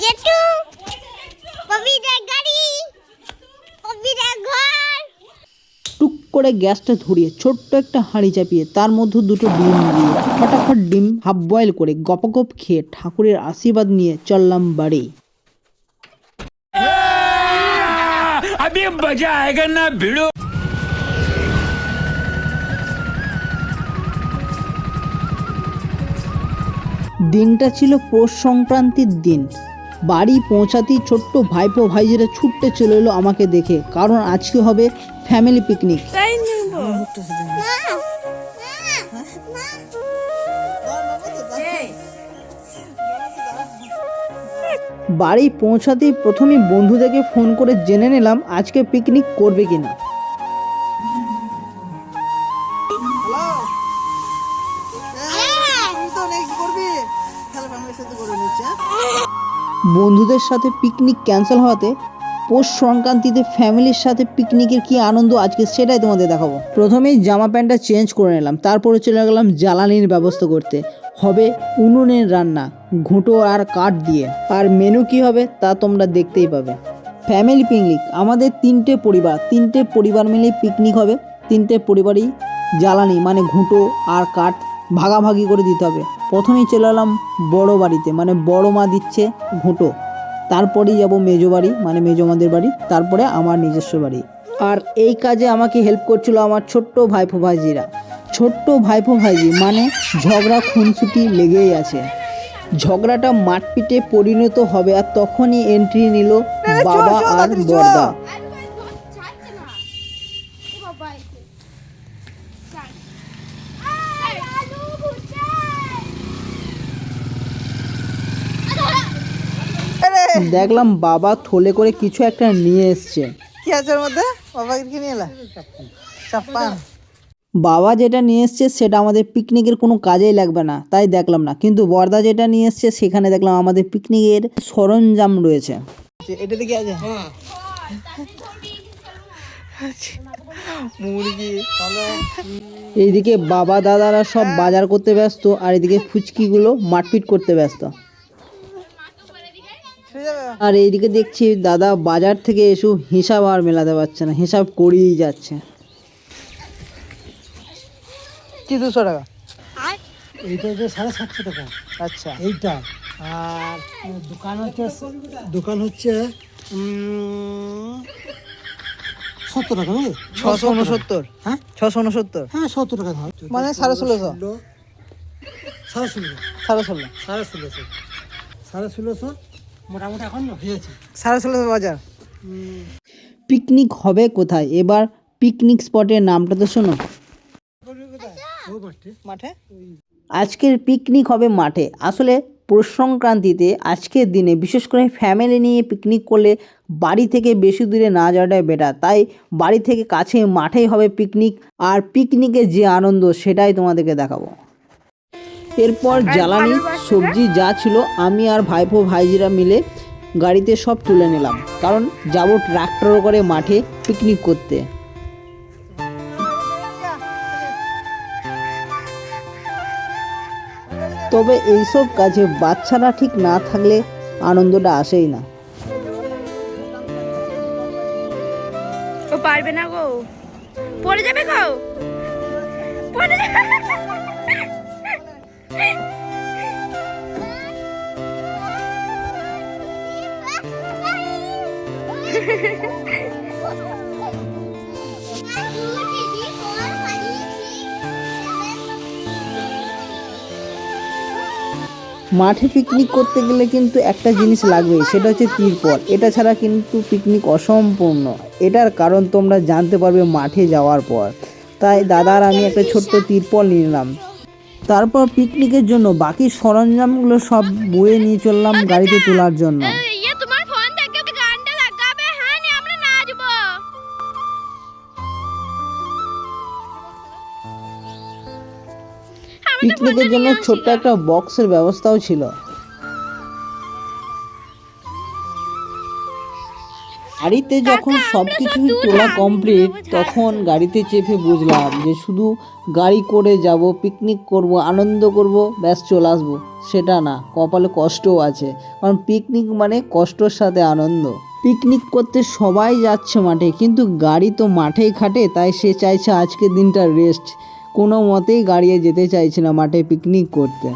জেঠু কবিদের গাড়ি কবিদের ঘর। টুক করে গ্যাসটা ধরিয়ে ছোট্ট একটা হাঁড়ি চাপিয়ে তার মধ্যে দুটো ডিম দিয়ে ফটাফট ডিম হাফ বয়েল করে গপগপ খেয়ে ঠাকুরের আশীর্বাদ নিয়ে চললাম বাড়ি। अभी मजा आएगा ना भिड़ो। দিনটা ছিল পৌষ সংক্রান্তির দিন। বাড়ি পৌঁছাতেই ছোট্ট ভাইপো ভাইজিরা ছুটতে চলে এলো আমাকে দেখে, কারণ আজকে হবে ফ্যামিলি পিকনিক। বাড়ি পৌঁছাতেই প্রথমেই বন্ধুদেরকে ফোন করে জেনে নিলাম আজকে পিকনিক করবে কিনা। বন্ধুদের সাথে পিকনিক ক্যান্সেল হওয়াতে পৌষ সংক্রান্তিতে ফ্যামিলির সাথে পিকনিকের কি আনন্দ আজকে সেটাই তোমাদের দেখাবো। প্রথমেই জামা প্যান্টটা চেঞ্জ করে নিলাম, তারপরে চলে গেলাম জ্বালানির ব্যবস্থা করতে। হবে উনুনের রান্না, ঘুঁটো আর কাঠ দিয়ে। আর মেনু কি হবে তা তোমরা দেখতেই পাবে। ফ্যামিলি পিকনিক, আমাদের তিনটে পরিবার মিলে পিকনিক হবে। তিনটে পরিবারই জ্বালানি মানে ঘুঁটো আর কাঠ ভাগাভাগি করে দিতে হবে। প্রথমেই চলে এলাম বড় বাড়িতে, মানে বড় মা দিচ্ছে ঘুঁটো, তারপরেই যাব মেজো বাড়ি মানে মেজো মাদের বাড়ি, তারপরে আমার নিজস্ব বাড়ি। আর এই কাজে আমাকে হেল্প করছিল আমার ছোট্ট ভাইপো ভাইজিরা। ছোট্ট ভাইপো ভাইজি মানে ঝগড়া খুনসুটি লেগেই আছে। ঝগড়াটা মারপিটে পরিণত হবে আর তখনই এন্ট্রি নিল বাবা আর বড়দা। দেখলাম বাবা থলে করে কিছু একটা নিয়ে এসছে। কি আছে ওর মধ্যে? বাবা কি নিয়ে এলা? চাপ্পান। বাবা যেটা নিয়ে এসছে সেটা আমাদের পিকনিকের কোনো কাজেই লাগবে না, তাই দেখলাম না। কিন্তু বড়দা যেটা নিয়ে এসছে সেখানে দেখলাম আমাদের পিকনিকের সরঞ্জাম রয়েছে। এটাতে কি আছে? মুরগি। এইদিকে বাবা দাদারা সব বাজার করতে ব্যস্ত, আর এদিকে ফুচকিগুলো মারপিট করতে ব্যস্ত। আর এইদিকে দেখছি দাদা বাজার থেকে এসে হিসাব আর মেলাতে পারছে না, হিসাব করেই যাচ্ছে। কি 200 টাকা? এইটা হচ্ছে 750 টাকা। আচ্ছা। এইটা আর দোকান হচ্ছে 70 টাকা নাকি? 669। হ্যাঁ 669। হ্যাঁ 70 টাকা হয় মানে 1650। 1650 মোটামুটি এখন হয়েছে 1650 বাজার। পিকনিক হবে কোথায়? এবার পিকনিক স্পটের নামটা তো শোনো। মাঠে। আজকের পিকনিক হবে মাঠে। আসলে পৌষ সংক্রান্তিতে আজকের দিনে বিশেষ করে ফ্যামিলি নিয়ে পিকনিক করলে বাড়ি থেকে বেশি দূরে না যাওয়াটাই বেটার। তাই বাড়ি থেকে কাছে মাঠেই হবে পিকনিক। আর পিকনিকের যে আনন্দ সেটাই তোমাদেরকে দেখাবো। এরপর জ্বালানি সবজি যা ছিল আমি আর ভাইপো ভাইজিরা মিলে গাড়িতে সব তুলে নিলাম, কারণ যাব ট্রাক্টর করে মাঠে পিকনিক করতে। তবে এইসব কাজে বাচ্চারা ঠিক না থাকলে আনন্দটা আসেই না। ও পারবে না গো, পড়ে যাবে গো, পড়ে যাবে। মাঠে পিকনিক করতে গেলে কিন্তু একটা জিনিস লাগবে, সেটা হচ্ছে তিরপল। এটা ছাড়া কিন্তু পিকনিক অসম্পূর্ণ। এটার কারণ তোমরা জানতে পারবে মাঠে যাওয়ার পর। তাই দাদা আর আমি একটা ছোট্ট তিরপল নিয়ে নিলাম। তারপর পিকনিকের জন্য বাকি সরঞ্জামগুলো সব বয়ে নিয়ে চললাম গাড়িতে তোলার জন্য। পিকনিকের জন্য ছোট্ট একটা বক্সের ব্যবস্থাও ছিল। গাড়িতে যখন সব কিছু তোলা কমপ্লিট তখন গাড়িতে চেপে বুঝলাম যে শুধু গাড়ি করে যাব, পিকনিক করব, আনন্দ করব, ব্যাস চলে আসবো, সেটা না, কপালে কষ্টও আছে। কারণ পিকনিক মানে কষ্টর সাথে আনন্দ। পিকনিক করতে সবাই যাচ্ছে মাঠে, কিন্তু গাড়ি তো মাঠেই খাটে, তাই সে চাইছে আজকের দিনটা রেস্ট। কোনো মতেই গাড়িয়ে যেতে চাইছে না মাঠে পিকনিক করতে।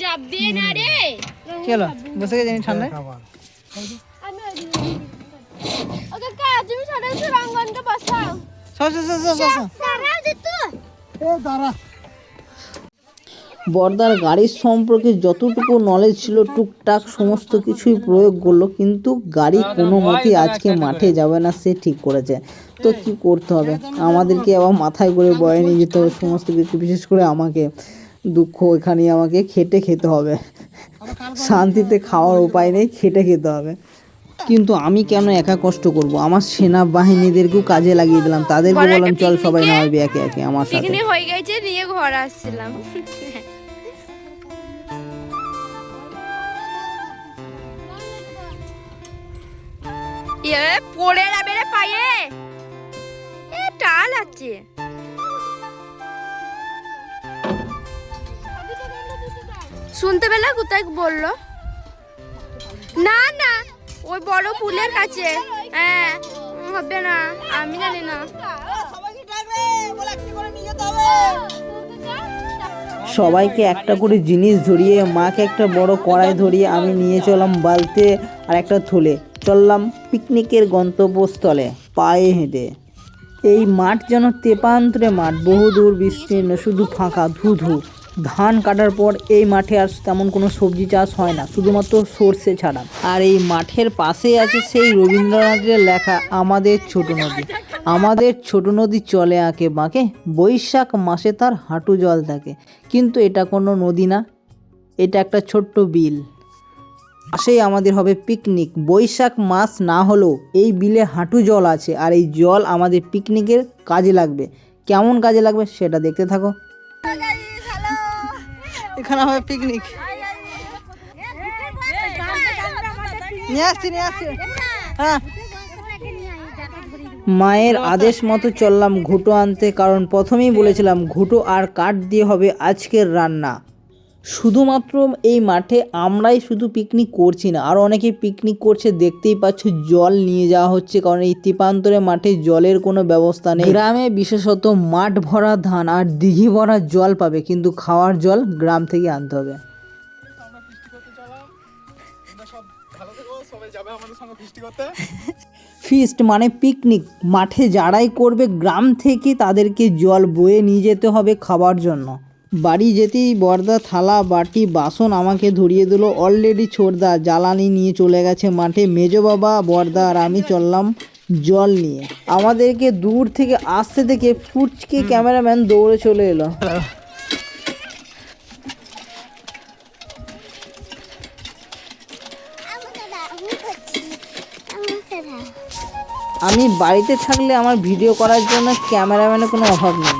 যাবে না রে, চলো বসে গেছি ঠান্ডায়। খাবার ওকে কা তুমি সাড়ে রঙ্গনটা বসাও। দাঁড়াও দে তো। দাঁড়া। বর্দার গাড়ির সম্পর্কে যতটুকু নলেজ ছিল টুকটাক সমস্ত কিছুই প্রয়োগ করলো, কিন্তু গাড়ি কোনো মতেই আজকে মাঠে যাবে না সে ঠিক করেছে। তো কি করতে হবে, আমাদেরকে আবার মাথায় করে বয়ে নিয়ে যেতে হবে সমস্ত কিছু, বিশেষ করে আমাকে। দুঃখ এখানে আমাকে খেটে খেতে হবে, শান্তিতে খাওয়ার উপায় নেই, খেটে খেতে হবে। কিন্তু আমি কেন একা কষ্ট করব, আমার সেনাবাহিনীদেরকেও কাজে লাগিয়ে দিলাম, তাদেরকে বললাম চল সবাই নামবে একে একে আমার সাথে। পিকনিক হয়ে গেছে, নিয়ে ঘর আসছিলাম। পড়ে যাবে রে পায়ে, টাল আছে। শুনতে পেলে কোথায় বললো? না না, ওই বড় পুলের কাছে। হ্যাঁ হবে না, আমি জানি না। সবাইকে একটা করে জিনিস ধরিয়ে, মাকে একটা বড় কড়াই ধরিয়ে আমি নিয়ে চললাম বালতে আর একটা থলে, চললাম পিকনিকের গন্তব্যস্থলে পায়ে হেঁটে। এই মাঠ যেন তেপান্তরে মাঠ, বহুদূর বিস্তীর্ণ, শুধু ফাঁকা ধুধু। ধান কাটার পর এই মাঠে আর তেমন কোনো সবজি চাষ হয় না, শুধুমাত্র সর্ষে ছাড়া। আর এই মাঠের পাশেই আছে সেই রবীন্দ্রনাথের লেখা আমাদের ছোট নদী। আমাদের ছোট নদী চলে আঁকে বাঁকে, বৈশাখ মাসে তার হাঁটু জল থাকে। কিন্তু এটা কোনো নদী না, এটা একটা ছোট্ট বিল। পাশেই আমাদের হবে পিকনিক। বৈশাখ মাস না হলেও এই বিলে হাঁটু জল আছে, আর এই জল আমাদের পিকনিকের কাজে লাগবে। কেমন কাজে লাগবে সেটা দেখতে থাকো। এখানে হবে পিকনিক। নিয়ে আসছি হ্যাঁ। মায়ের আদেশ মতো চললাম ঘুঁটো আনতে, কারণ প্রথমেই বলেছিলাম ঘুঁটো আর কাঠ দিয়ে হবে আজকের রান্না। শুধুমাত্র এই মাঠে আমরাই শুধু পিকনিক করছি না, আর অনেকে পিকনিক করছে, দেখতেই পাচ্ছ জল নিয়ে যাওয়া হচ্ছে, কারণ এই তেপান্তরে মাঠে জলের কোনো ব্যবস্থা নেই। গ্রামে বিশেষত মাঠ ভরা ধান আর দিঘি ভরা জল পাবে, কিন্তু খাওয়ার জল গ্রাম থেকে আনতে হবে। ফিস্ট মানে পিকনিক, মাঠে যারাই করবে গ্রাম থেকে তাদেরকে জল বয়ে নিয়ে যেতে হবে খাবার জন্য। বাড়ি যেতেই বর্দা থালা বাটি বাসন আমাকে ধরিয়ে দিল। অলরেডি ছোটদা জ্বালানি নিয়ে চলে গেছে মাঠে, মেজো বাবা, বর্দা আর আমি চললাম জল নিয়ে। আমাদেরকে দূর থেকে আসতে দেখে ফুচকে ক্যামেরাম্যান দৌড়ে চলে এলো। আমি বাড়িতে থাকলে আমার ভিডিও করার জন্য ক্যামেরাম্যানের কোনো অভাব নেই।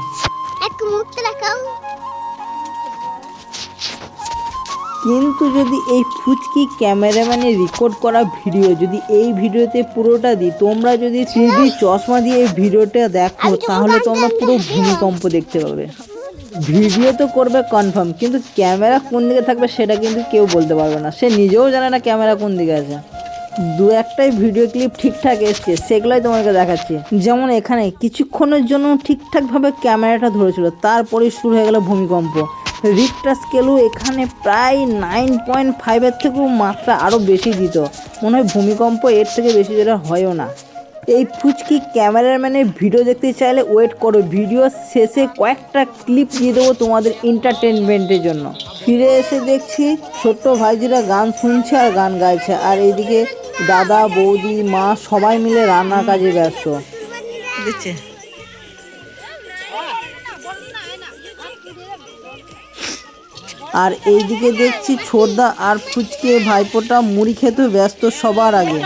কিন্তু যদি এই ফুচকি ক্যামেরাম্যানের রেকর্ড করা ভিডিও যদি এই ভিডিওতে পুরোটা দিই, তোমরা যদি 3D চশমা দিয়ে এই ভিডিওটা দেখো, তাহলে তোমরা পুরো ভূমিকম্প দেখতে পাবে। ভিডিও তো করবে কনফার্ম, কিন্তু ক্যামেরা কোন দিকে থাকবে সেটা কিন্তু কেউ বলতে পারবে না। সে নিজেও জানে না ক্যামেরা কোন দিকে আছে। দু একটাই ভিডিও ক্লিপ ঠিকঠাক এসছে, সেগুলোই তোমাকে দেখাচ্ছি। যেমন এখানে কিছুক্ষণের জন্য ঠিকঠাকভাবে ক্যামেরাটা ধরেছিল, তারপরে শুরু হয়ে গেল ভূমিকম্প। রিক্টার স্কেলও এখানে প্রায় 9.5-এর থেকেও মাত্রা আরও বেশি দিত। মনে হয় ভূমিকম্প এর থেকে বেশি যেটা হয়ও না। এই ফুচকি ক্যামেরাম্যানের ভিডিও দেখতে চাইলে ওয়েট করো, ভিডিও শেষে কয়েকটা ক্লিপ দিয়ে দেবো তোমাদের এন্টারটেনমেন্টের জন্য। ফিরে এসে দেখছি ছোট্ট ভাইজিরা গান শুনছে আর গান গাইছে, আর এইদিকে দাদা, বৌদি, মা সবাই মিলে রান্নার কাজে ব্যস্ত। দিচ্ছে আর এইদিকে দেখছি ছোটদা আর ফুচকে ভাইপোটা মুড়ি খেতে ব্যস্ত সবার আগে।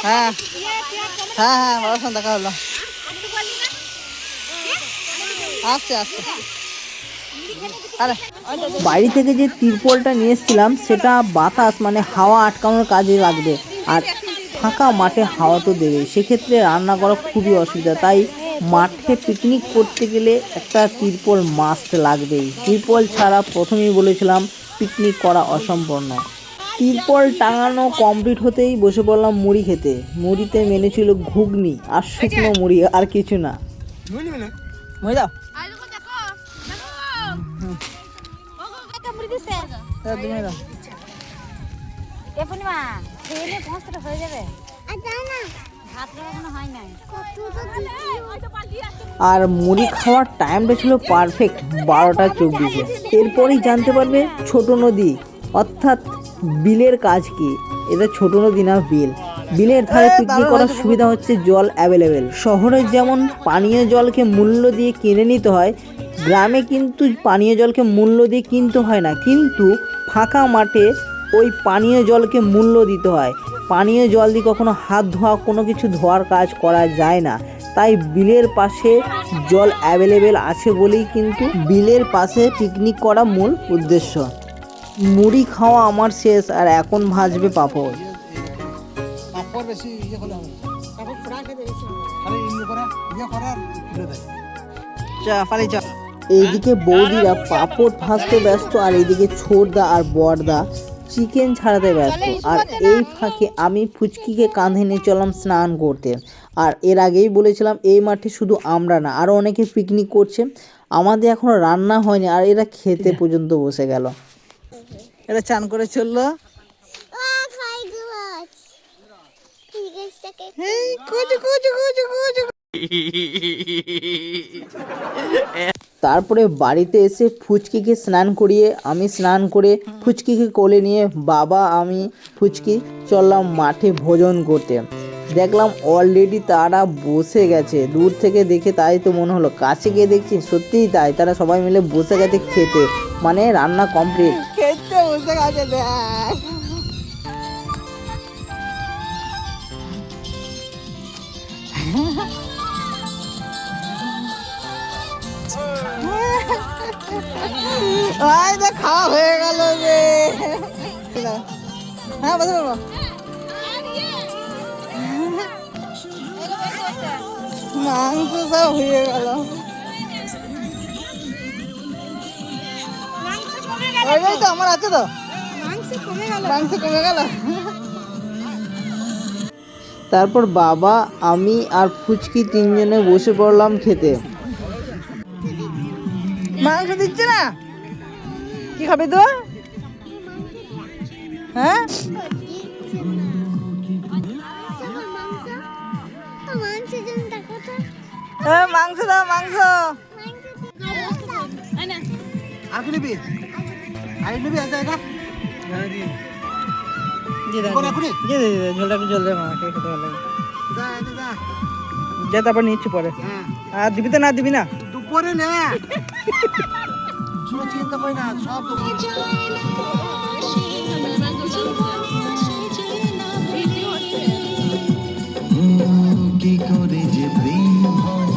হ্যাঁ হ্যাঁ হ্যাঁ বাবার সঙ্গে দেখা হলো। আসছে আসছে। আরে বাড়ি থেকে যে তিরপলটা নিয়ে এসেছিলাম সেটা বাতাস মানে হাওয়া আটকানোর কাজে লাগবে, আর ফাঁকা মাঠে হাওয়া তো দেবে, সেক্ষেত্রে রান্না করা খুবই অসুবিধা। তাই মাঠে পিকনিক করতে গেলে একটা তিরপল মাস্ট লাগবেই। তিরপল ছাড়া প্রথমেই বলেছিলাম পিকনিক করা অসম্পূর্ণ। তিরপল টাঙানো কমপ্লিট হতেই বসে পড়লাম মুড়ি খেতে। মুড়িতে মেনু ছিল ঘুগনি আর শুকনো মুড়ি, আর কিছু না। মই যাও তুমি দাও। আর মুড়ি খাওয়ার টাইমটা ছিল পারফেক্ট 12:24। এরপরই জানতে পারবে ছোট নদী অর্থাৎ বিলের কাজ কি। এটা ছোট নদী না বিল। বিলের ধারে পিকনিক করার সুবিধা হচ্ছে জল অ্যাভেলেবেল। শহরে যেমন পানীয় জলকে মূল্য দিয়ে কিনে নিতে হয়, গ্রামে কিন্তু পানীয় জলকে মূল্য দিয়ে কিনতে হয় না, কিন্তু ফাঁকা মাঠে ওই পানীয় জলকে মূল্য দিতে হয়। পানীয় জল দিয়ে কখনো হাত ধোয়া কোনো কিছু ধোয়ার কাজ করা যায় না। তাই বিলের পাশে জল অ্যাভেলেবেল আছে বলেই কিন্তু বিলের পাশে পিকনিক করা মূল উদ্দেশ্য। মুড়ি খাওয়া আমার শেষ, আর এখন ভাজবে পাঁপড়। পাপড় বেশি ইয়ে করলে হবে না। পাপড় ফ্রা খেতে বেশি হবে। আরে ইয়ে করা আর তুলে দেয়। চা পালি চা। এইদিকে বৌদিরা পাঁপড় ভাজতে ব্যস্ত, আর এইদিকে ছোটদা আর বড়দা চিকেন ছাড়াতে ব্যস্ত। আর এই ফাঁকে আমি ফুচকিকে কাঁধে নিয়ে চললাম স্নান করতে। আর এর আগেই বলেছিলাম এই মাঠে শুধু আমরা না, আরও অনেকে পিকনিক করছে। আমাদের এখনও রান্না হয়নি, আর এরা খেতে পর্যন্ত বসে গেল। এটা চান করে চললো। এই কুচু কুচু কুচু কুচু। তারপরে বাড়িতে এসে ফুচকিকে স্নান করিয়ে আমি স্নান করে ফুচকিকে কোলে নিয়ে বাবা আমি ফুচকি চললাম মাঠে ভোজন করতে। দেখলাম অলরেডি তারা বসে গেছে। দূর থেকে দেখে তাই তো মনে হলো, কাছে গিয়ে দেখছি সত্যিই তাই, তারা সবাই মিলে বসে গেছে খেতে, মানে রান্না কমপ্লিট। খেতে বসে গেছে দেখ। আয় দেখ খাওয়া হয়ে গেল রে। হ্যাঁ বসে বলবো। মাংস সব হয়ে গেল। ওই তো আমার আছে তো, মাংস কমে গেল। তারপর বাবা আমি আর ফুচকি তিনজনে বসে পড়লাম খেতে। মাংস দিচ্ছে না, কি খাবে তো? হ্যাঁ মাংস দাও মাংস। আর কি নিবি? আর নিবি এটা এটা? ঝোলটা একটু জল দে, মাকে খেতে ভালো লাগে। দা এটা দা। যা তারপর নিচ্ছি পরে। হ্যাঁ। আর দিবি তো না দিবি না? দুপুরে নে। ছোট চিন্তা করি না, সব কি করে যে প্রেম হয়।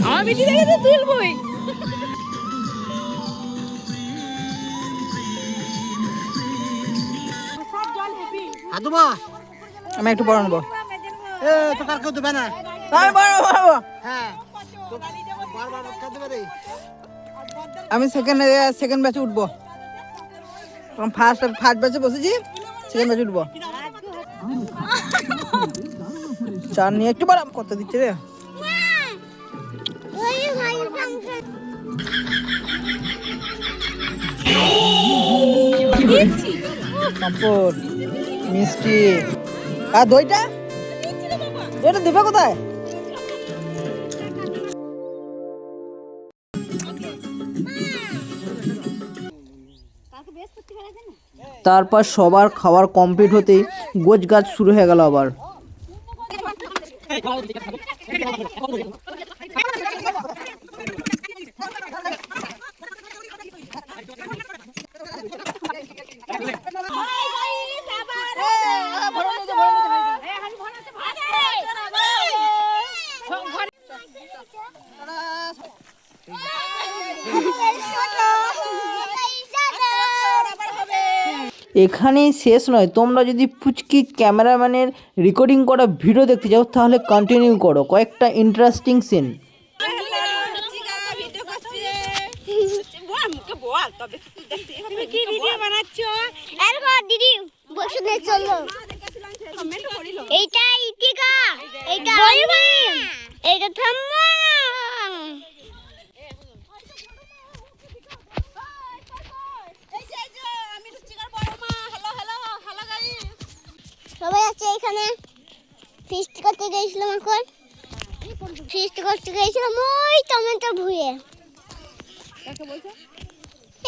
আমার বিটি দেখে তো তুলবই। হাতুবা। আমি একটু পরে নেবো। এ তো কার কেউ দেবে না। আমি পরে নেবো। হ্যাঁ। বারবার কার দেবে রে। আমি সেকেন্ড ব্যাচে উঠবো। ফার্স্ট ব্যাচে বসেছি, সেকেন্ড ব্যাচে উঠবো। চার নিয়ে একটু বড় কত দিচ্ছে রে। পাঁপড় মিষ্টি আর দইটা দেবে কোথায়? তারপর সবার খাবার কমপ্লিট হতেই গোছ গাছ শুরু হয়ে গেল আবার। এখানেই শেষ নয়, তোমরা যদি পুচকি ক্যামেরাম্যানের রেকর্ডিং করা ভিডিও দেখতে চাও তাহলে কন্টিনিউ করো, কয়েকটা ইন্টারেস্টিং সিন। দিদি বসে চলো। এইটা ইতিকা, এইটা এইটা থাম্মা। সবাই আছে এখানে। ফিস্ট করতে গেছিলাম, এখন ফিস্ট করতে গেছিলাম ওই টমেটো ভুঁয়ে।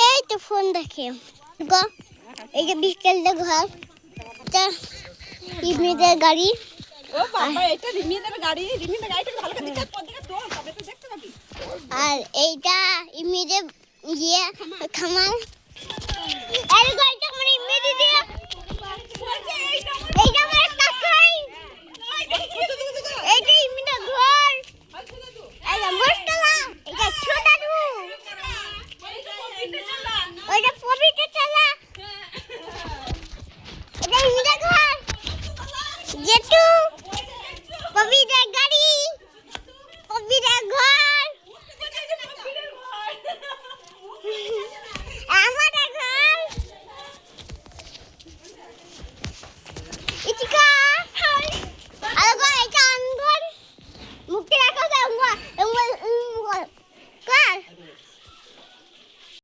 এই তো ফোন দেখে গো। এই যে বিকেলটা ঘর, এটা ইবনিদের গাড়ি। আর এইটা ইবনিদের ইয়ে খামার। আর গাড়িটা আমার ইবনিদের দিয়ে। এইটা আমার কাকাই। এইটা ইবনিদের ঘর। এইটা বসতলা। এইটা ছোটা রুম। ওইটা পবিত্র চালা। এটা ইবনিদের ঘর। জেঠু